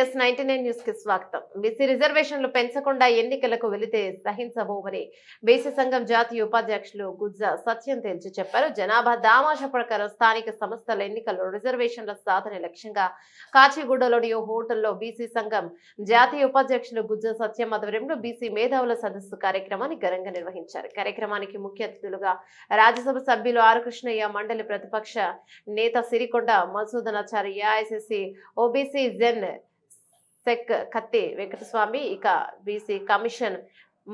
S99 news కి స్వాగతం. BC రిజర్వేషన్లు పెంచకుండా ఎన్నికలకు వెళితే సహించబోమని బీసీ సంఘం జాతీయ ఉపాధ్యక్షులు గుజ్జ సత్యం తేల్చి చెప్పారు. జనాభా దామాషా ప్రకారం స్థానిక సంస్థల ఎన్నికల్లో రిజర్వేషన్ల సాధన లక్ష్యంగా కాచిగూడలోని ఓ హోటల్లో బీసీ సంఘం జాతీయ ఉపాధ్యక్షులు గుజ్జ సత్యం ఆధ్వర్యంలో బీసీ మేధావుల సదస్సు కార్యక్రమాన్ని ఘనంగా నిర్వహించారు. కార్యక్రమానికి ముఖ్య అతిథులుగా రాజ్యసభ సభ్యులు ఆర్ కృష్ణయ్య, మండలి ప్రతిపక్ష నేత సిరికొండ మధుసూదనాచారి, ఏఐసిసి ఓబీసీ జెన్ సెక్ కత్తి వెంకటస్వామి, ఇక బీసీ కమిషన్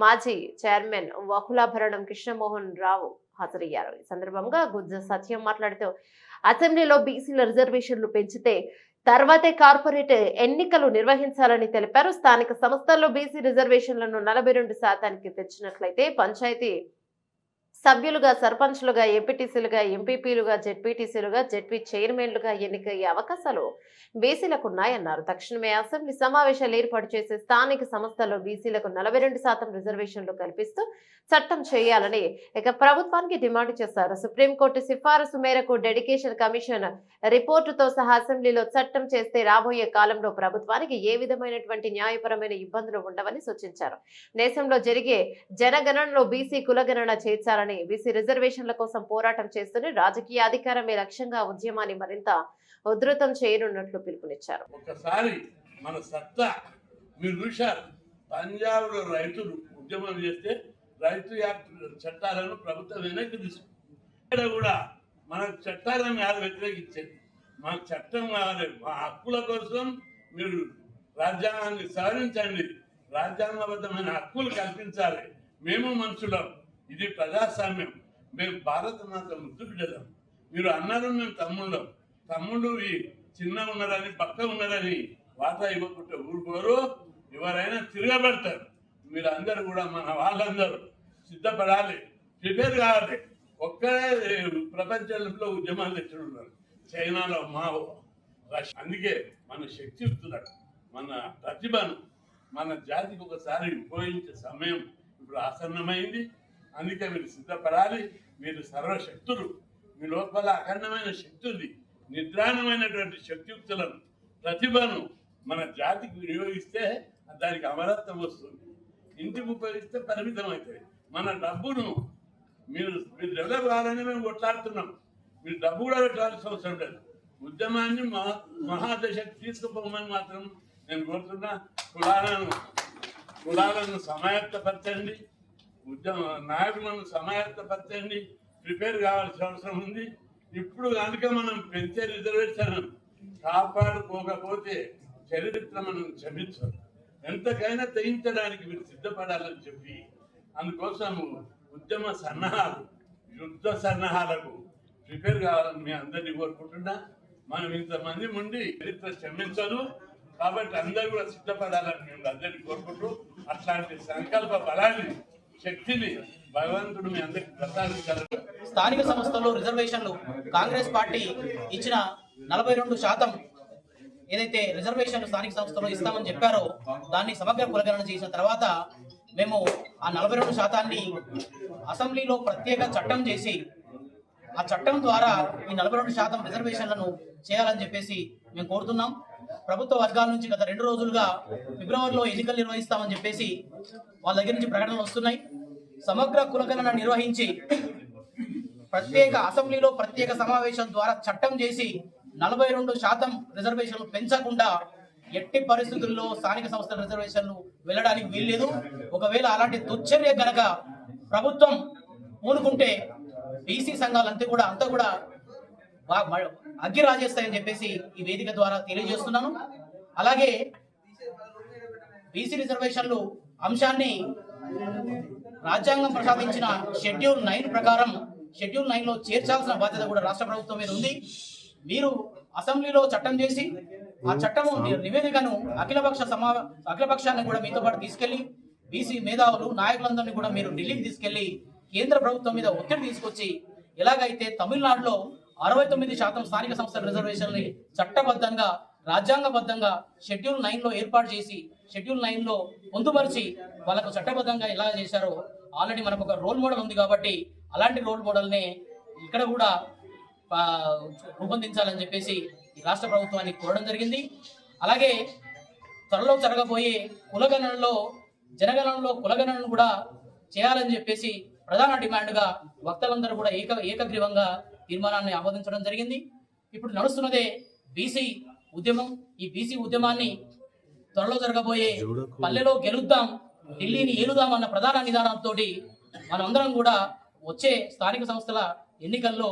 మాజీ చైర్మన్ వకులాభరణం కృష్ణమోహన్ రావు హాజరయ్యారు. ఈ సందర్భంగా గుజ్జ సత్యం మాట్లాడుతూ అసెంబ్లీలో బీసీల రిజర్వేషన్లు పెంచితే తర్వాతే కార్పొరేట్ ఎన్నికలు నిర్వహించాలని తెలిపారు. స్థానిక సంస్థల్లో బీసీ రిజర్వేషన్లను 42% తెచ్చినట్లయితే పంచాయతీ సభ్యులుగా, సర్పంచ్లుగా, ఎంపీటీసీలుగా, ఎంపీపీలుగా, జెడ్పీటీసీలుగా, జెడ్పీ చైర్మన్లుగా ఎన్నికయ్యే అవకాశాలు బీసీలకు ఉన్నాయన్నారు. తక్షణమే అసెంబ్లీ సమావేశాలు ఏర్పాటు చేసి స్థానిక సంస్థల్లో బీసీలకు 42% రిజర్వేషన్లు కల్పిస్తూ చట్టం చేయాలని ఇక ప్రభుత్వానికి డిమాండ్ చేశారు. సుప్రీంకోర్టు సిఫారసు మేరకు డెడికేషన్ కమిషన్ రిపోర్టుతో సహా అసెంబ్లీలో చట్టం చేస్తే రాబోయే కాలంలో ప్రభుత్వానికి ఏ విధమైనటువంటి న్యాయపరమైన ఇబ్బందులు ఉండవని సూచించారు. దేశంలో జరిగే జనగణనలో బీసీ కులగణన చేర్చాలని, బీసీ రిజర్వేషన్ల కోసం పోరాటం చేస్తూనే రాజకీయ అధికారమే లక్ష్యంగా ఉద్యమాన్ని మరింత ఉధృతం చేయనున్నట్లు పిలుపునిచ్చారు. ఒకసారి మన సత్తా మీరు చూశారు. పంజాబ్ లో రైతులు ఉద్యమం చేస్తే రైతు యాక్ట్ చట్టాలను ప్రభుత్వం వెనక్కి తీసుకుంది. ఇక్కడ కూడా మన చట్టాలను కాదు వ్యతిరేకించేది, మన చట్టం కావాలి. మా హక్కుల కోసం మీరు రాజ్యాంగాన్ని సవరించండి, రాజ్యాంగబద్ధమైన హక్కులు కల్పించాలి. మేము మనుషులం, ఇది ప్రజాస్వామ్యం, మేము భారత మాత ముద్దు బిడ్డలం. మీరు అన్నారు మేము తమ్ముళ్ళం, తమ్ముళ్ళు చిన్న ఉన్నారని పక్క ఉన్నారని వాటా ఇవ్వకుంటే ఊరుకోరు, ఎవరైనా తిరగబడతారు. మీరు అందరూ కూడా మన వాళ్ళందరూ సిద్ధపడాలి, ప్రిపేర్ కావాలి. ఒక్కరే ప్రపంచంలో ఉద్యమాలు తెచ్చున్నారు, చైనాలో మావో, రష్యా. అందుకే మన శక్తియుక్తులను, మన ప్రతిభను మన జాతికి ఒకసారి ఉపయోగించే సమయం ఇప్పుడు ఆసన్నమైంది. అందుకే మీరు సిద్ధపడాలి. మీరు సర్వశక్తులు, మీ లోపల అఖండమైన శక్తి ఉంది. నిద్రాణమైనటువంటి శక్తియుక్తులను, ప్రతిభను మన జాతికి వినియోగిస్తే దానికి అమరత్వం వస్తుంది. ఇంటికి ఉపయోగిస్తే పరిమితం అవుతుంది. మన డబ్బును మీరు డెవలప్ కావాలని మేము కొట్లాడుతున్నాం. మీరు డబ్బు కూడా పెట్టాల్సిన అవసరం లేదు. ఉద్యమాన్ని మహాదశకు తీసుకుపోమని మాత్రం నేను కోరుతున్నా. కులాలను సమాయత్తపరచండి, ఉద్యమ నాయకులను సమాయత్తపరచండి, ప్రిపేర్ కావాల్సిన అవసరం ఉంది. ఇప్పుడు కనుక మనం పెంచే రిజర్వేషన్ కాపాడుకోకపోతే చరిత్ర మనం క్షమించదు. ఎంతకైనా తెయించడానికి మీరు సిద్ధపడాలని చెప్పి అందుకోసం ఉద్యమ సన్నాహాలు, యుద్ధ సన్నాహాలకు ప్రిపేర్ కావాలని మీ అందరినీ కోరుకుంటున్నా. మనం ఇంతమంది ఉండి చరిత్ర క్షమించదు కాబట్టి అందరూ కూడా సిద్ధపడాలని మేము అందరినీ కోరుకుంటూ అట్లాంటి సంకల్ప బలాన్ని, శక్తిని భగవంతుడు మీ అందరికి ప్రసాదించాలని. స్థానిక సంస్థల్లో రిజర్వేషన్లు కాంగ్రెస్ పార్టీ ఇచ్చిన 42% ఏదైతే రిజర్వేషన్లు స్థానిక సంస్థలో ఇస్తామని చెప్పారో దాన్ని సమగ్ర కులగణన చేసిన తర్వాత మేము ఆ 42% అసెంబ్లీలో ప్రత్యేక చట్టం చేసి ఆ చట్టం ద్వారా ఈ 42% రిజర్వేషన్లను చేయాలని చెప్పేసి మేము కోరుతున్నాం. ప్రభుత్వ వర్గాల నుంచి గత 2 రోజులుగా ఫిబ్రవరిలో ఎన్నికలు నిర్వహిస్తామని చెప్పేసి వాళ్ళ దగ్గర నుంచి ప్రకటనలు వస్తున్నాయి. సమగ్ర కులగణన నిర్వహించి ప్రత్యేక అసెంబ్లీలో ప్రత్యేక సమావేశం ద్వారా చట్టం చేసి 42% రిజర్వేషన్లు పెంచకుండా ఎట్టి పరిస్థితుల్లో స్థానిక సంస్థల రిజర్వేషన్లు వెళ్ళడానికి వీల్లేదు. ఒకవేళ అలాంటి దుశ్చర్య గనక ప్రభుత్వం పూనుకుంటే బీసీ సంఘాలంతా కూడా అగ్గి రాజేస్తాయని చెప్పేసి ఈ వేదిక ద్వారా తెలియజేస్తున్నాను. అలాగే బీసీ రిజర్వేషన్లు అంశాన్ని రాజ్యాంగం ప్రసాదించిన షెడ్యూల్ 9 ప్రకారం షెడ్యూల్ 9లో చేర్చాల్సిన బాధ్యత కూడా రాష్ట్ర ప్రభుత్వం మీద ఉంది. మీరు అసెంబ్లీలో చట్టం చేసి ఆ చట్టము నివేదికను అఖిలపక్షాన్ని కూడా మీతో పాటు తీసుకెళ్లి బీసీ మేధావులు నాయకులందరినీ కూడా మీరు ఢిల్లీకి తీసుకెళ్లి కేంద్ర ప్రభుత్వం మీద ఒత్తిడి తీసుకొచ్చి ఎలాగైతే తమిళనాడులో 69% స్థానిక సంస్థల రిజర్వేషన్ని చట్టబద్ధంగా రాజ్యాంగబద్ధంగా షెడ్యూల్ 9లో ఏర్పాటు చేసి షెడ్యూల్ 9లో పొందుపరిచి వాళ్ళకు చట్టబద్ధంగా ఎలా చేశారో ఆల్రెడీ మనకు ఒక రోల్ మోడల్ ఉంది కాబట్టి అలాంటి రోల్ మోడల్నే ఇక్కడ కూడా రూపొందించాలని చెప్పేసి రాష్ట్ర ప్రభుత్వాన్ని కోరడం జరిగింది. అలాగే త్వరలో జరగబోయే కులగణనలో జనగణనలో కులగణనను కూడా చేయాలని చెప్పేసి ప్రధాన డిమాండ్గా వక్తలందరూ కూడా ఏకగ్రీవంగా తీర్మానాన్ని ఆమోదించడం జరిగింది. ఇప్పుడు నడుస్తున్నదే బీసీ ఉద్యమం. ఈ బీసీ ఉద్యమాన్ని త్వరలో జరగబోయే పల్లెలో గెలుద్దాం, ఢిల్లీని ఏలుదాం అన్న ప్రధాన నిదానంతో మనమందరం కూడా వచ్చే స్థానిక సంస్థల ఎన్నికల్లో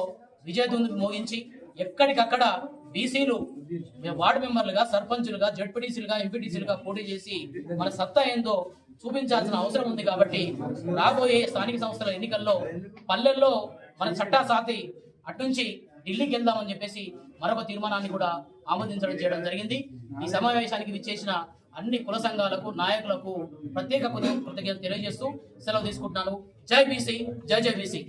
విజయదుందుకు మోగించి ఎక్కడికక్కడ బీసీలు వార్డు మెంబర్లుగా, సర్పంచులుగా, జడ్పీటీసీలుగా, ఎంపీటీసీలుగా పోటీ చేసి మన సత్తా ఏందో చూపించాల్సిన అవసరం ఉంది. కాబట్టి రాబోయే స్థానిక సంస్థల ఎన్నికల్లో పల్లెల్లో మన చట్టా సాతి అట్నుంచి ఢిల్లీకి వెళ్దామని చెప్పేసి మరొక తీర్మానాన్ని కూడా ఆమోదించడం చేయడం జరిగింది. ఈ సమావేశానికి విచ్చేసిన అన్ని కుల సంఘాలకు, నాయకులకు ప్రత్యేక కృతజ్ఞతలు తెలియజేస్తూ సెలవు తీసుకుంటున్నాను. జై బీసీ, జై జై బీసీ.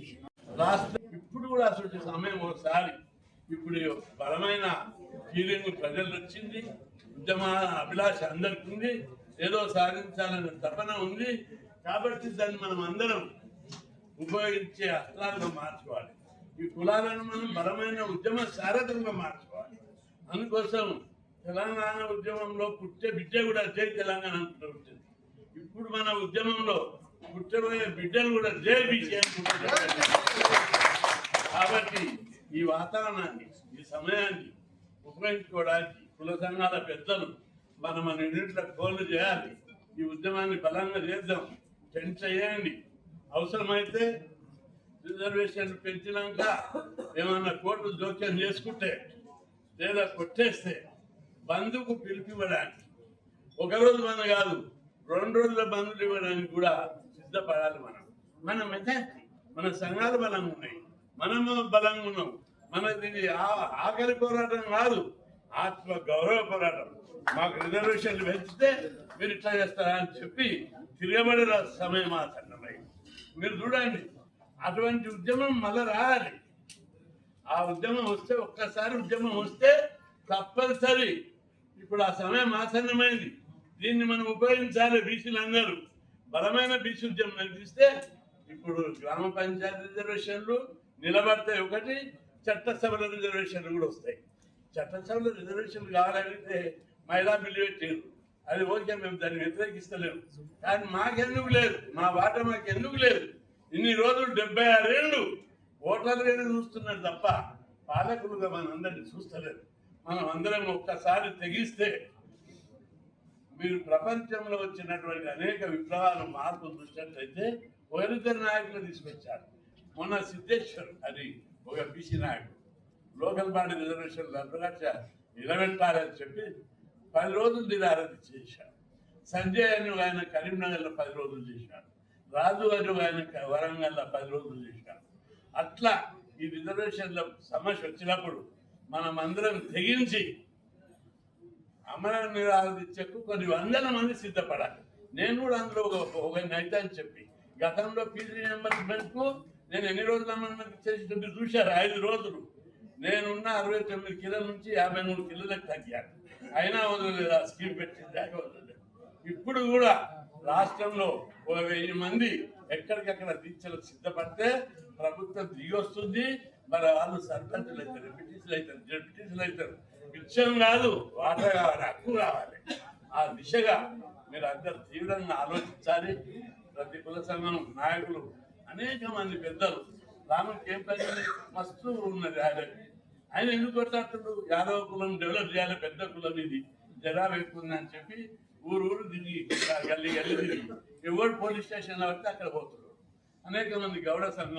రాష్ట్రం ఇప్పుడు కూడా అసలు సమయం ఒకసారి ఇప్పుడు బలమైన ఫీలింగ్ ప్రజలు వచ్చింది, ఉద్యమ అభిలాష అందరికి ఉంది, ఏదో సాధించాలనే తపన ఉంది. కాబట్టి దాన్ని మనం అందరం ఉపయోగించే అస్త్రాలుగా మార్చుకోవాలి. ఈ కులాలను మనం బలమైన ఉద్యమ సారథంగా మార్చుకోవాలి. అందుకోసం తెలంగాణ ఉద్యమంలో పుట్టే బిడ్డ కూడా జై తెలంగాణ అనుకుంటుంది. ఇప్పుడు మన ఉద్యమంలో పుట్టబోయే బిడ్డలు కూడా జై బీసీ అనుకుంటున్నారు. కాబట్టి ఈ వాతావరణాన్ని, ఈ సమయాన్ని ఉపయోగించుకోవడానికి కుల సంఘాల పెద్దలు మన యూనిట్లకు ఫోన్లు చేయాలి. ఈ ఉద్యమాన్ని బలంగా చేద్దాం, చేయండి. అవసరమైతే రిజర్వేషన్లు పెంచినాక ఏమన్నా కోర్టు జోక్యం చేసుకుంటే లేదా కొట్టేస్తే బంధుకు పిలిపివ్వడానికి, ఒకరోజు బంద్ కాదు 2 రోజుల బంధులు ఇవ్వడానికి కూడా సిద్ధపడాలి. మన మెజారిటీ, మన సంఘాలు బలంగా ఉన్నాయి, మనము బలంగా ఉన్నాం. మనది ఆఖరి పోరాటం కాదు, ఆత్మ గౌరవ పోరాటం. మాకు రిజర్వేషన్లు పెంచితే మీరు ఇట్లా చేస్తారా అని చెప్పి తిరగబడిన సమయం ఆసన్నమై మీరు చూడండి. అటువంటి ఉద్యమం మళ్ళీ రావాలి. ఆ ఉద్యమం వస్తే, ఒక్కసారి ఉద్యమం వస్తే తప్పనిసరి ఇప్పుడు ఆ సమయం ఆసన్నమైంది. దీన్ని మనం ఉపయోగించాలి. బీసీలందరూ బలమైన బీసీ ఉద్యమం నడిపిస్తే ఇప్పుడు గ్రామ పంచాయతీ రిజర్వేషన్లు నిలబడతాయి. ఒకటి, చట్టసభల రిజర్వేషన్లు కూడా వస్తాయి. చట్టసభల రిజర్వేషన్లు కావాలంటే మహిళా బిల్లు పెట్టారు, అది ఓకే, మేము దాన్ని వ్యతిరేకిస్తలేము. కానీ మాకెందుకు లేదు, మా వాట మాకెందుకు లేదు? ఇన్ని రోజులు 76 ఏళ్ళు ఓటర్లుగానే చూస్తున్నారు తప్ప పాలకులుగా మనందరినీ చూస్తలేదు. మనం అందరం ఒక్కసారి తెగిస్తే మీరు ప్రపంచంలో వచ్చినటువంటి అనేక విప్లవాలు, మార్పులు చూసినట్లయితే ఒకరిద్దరు నాయకులు తీసుకొచ్చారు. మొన్న సిద్ధేశ్వర్ అది ఒక బీసీ నాయకుడు లోకల్ బాడీ రిజర్వేషన్ నిలబెట్టాలని చెప్పి 10 రోజులు నిరారణ చేశాడు. సంజయ్ అని ఆయన కరీంనగర్లో 10 రోజులు చేశాడు. రాజు అని ఆయన వరంగల్లో 10 రోజులు చేశాడు. అట్లా ఈ రిజర్వేషన్ల సమస్య వచ్చినప్పుడు మనం అందరం తెగించి అమర నిరాధించకు కొన్ని వందల మంది సిద్ధపడాలి. నేను కూడా అందులో ఒక నైతే అని చెప్పి గతంలో ఫీజు రియంబర్స్మెంట్కు నేను ఎన్ని రోజులు అమలు చేసి చూశారు. 5 రోజులు నేనున్న 69 కిలోల నుంచి 53 కిలోలకు తగ్గాను. అయినా వదలలేదు, ఆ స్కీమ్ పెట్టింది వదలలేదు. ఇప్పుడు కూడా రాష్ట్రంలో 1000 మంది ఎక్కడికక్కడ దీక్షలకు సిద్ధపడితే ప్రభుత్వం దిగి వస్తుంది. మరి వాళ్ళు సర్పంచులు అవుతారు, ఎంపీటీసీలు అవుతారు, జడ్పీటీసీలు అవుతారు. విషయం కాదు, వాటా కావాలి, హక్కు కావాలి. ఆ దిశగా మీరు అందరు తీవ్రంగా ఆలోచించాలి. ప్రతి కుల సంఘం నాయకులు, అనేక మంది పెద్దలు, రాముడికి ఏం పని మస్తు ఉన్నది. ఆయన ఎందుకు కొట్టాడుతుడు? యాదవ కులం డెవలప్ చేయాలి, పెద్ద కులం ఇది, జనాభా ఎక్కువ ఉందని చెప్పి ఊరు తిరిగి గల్లీ తిరిగి ఎవరు పోలీస్ స్టేషన్లో పడితే అక్కడ పోతున్నారు. అనేక మంది గౌడ సంఘం